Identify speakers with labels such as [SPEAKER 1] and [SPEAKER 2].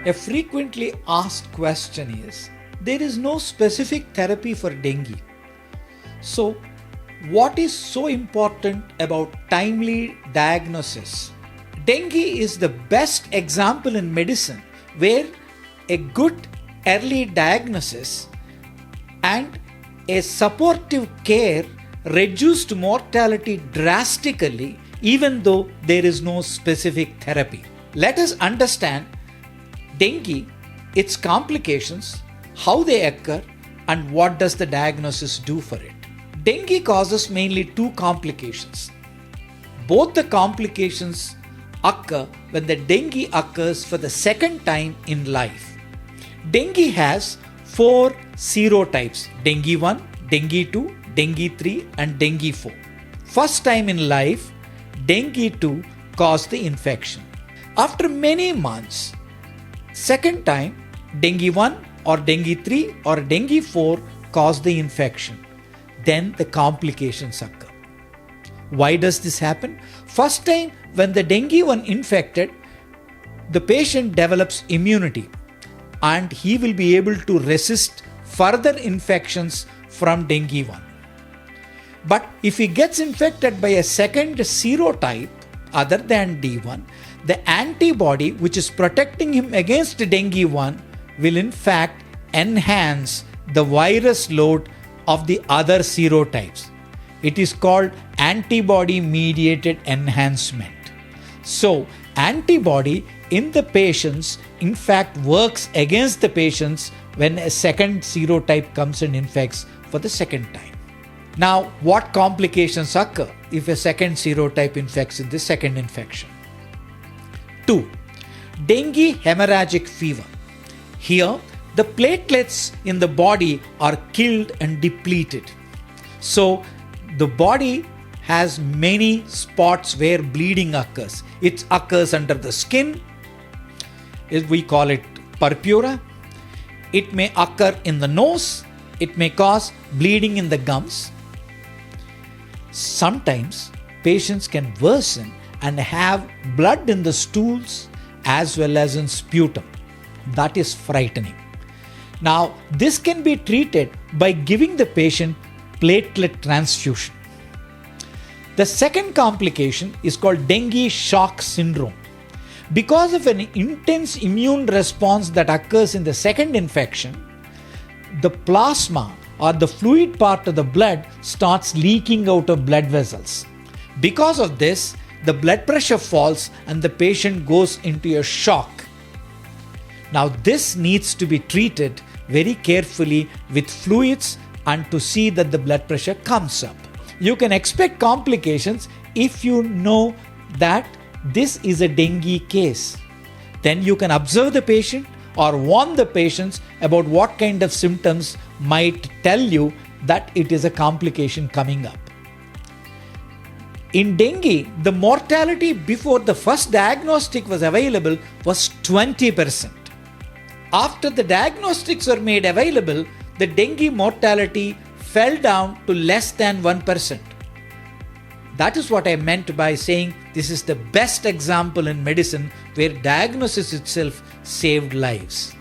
[SPEAKER 1] A frequently asked question is, there is no specific therapy for dengue. So, what is so important about timely diagnosis? Dengue is the best example in medicine where a good early diagnosis and a supportive care reduced mortality drastically, even though there is no specific therapy. Let us understand dengue, its complications, how they occur, and what does the diagnosis do for it. Dengue causes mainly two complications. Both the complications occur when the dengue occurs for the second time in life. Dengue has 4 serotypes: dengue 1, dengue 2, dengue 3 and dengue 4. First time in life, dengue 2 caused the infection. After many months, second time, dengue 1 or dengue 3 or dengue 4 caused the infection. Then the complications occur. Why does this happen? First time when the dengue 1 infected, the patient develops immunity and he will be able to resist further infections from dengue 1. But if he gets infected by a second serotype other than D1, the antibody which is protecting him against dengue 1 will in fact enhance the virus load of the other serotypes. It is called antibody mediated enhancement. So, antibody in the patients in fact works against the patients when a second serotype comes and infects for the second time. Now, what complications occur if a second serotype infects in the second infection? 2. Dengue hemorrhagic fever. Here, the platelets in the body are killed and depleted. So, the body has many spots where bleeding occurs. It occurs under the skin. We call it purpura. It may occur in the nose. It may cause bleeding in the gums. Sometimes patients can worsen and have blood in the stools as well as in sputum. That is frightening. Now, this can be treated by giving the patient platelet transfusion. The second complication is called dengue shock syndrome. Because of an intense immune response that occurs in the second infection, the plasma or the fluid part of the blood starts leaking out of blood vessels. Because of this, the blood pressure falls and the patient goes into a shock. Now, this needs to be treated very carefully with fluids and to see that the blood pressure comes up. You can expect complications if you know that this is a dengue case. Then you can observe the patient or warn the patients about what kind of symptoms might tell you that it is a complication coming up. In dengue, the mortality before the first diagnostic was available was 20%. After the diagnostics were made available, the dengue mortality fell down to less than 1%. That is what I meant by saying this is the best example in medicine where diagnosis itself saved lives.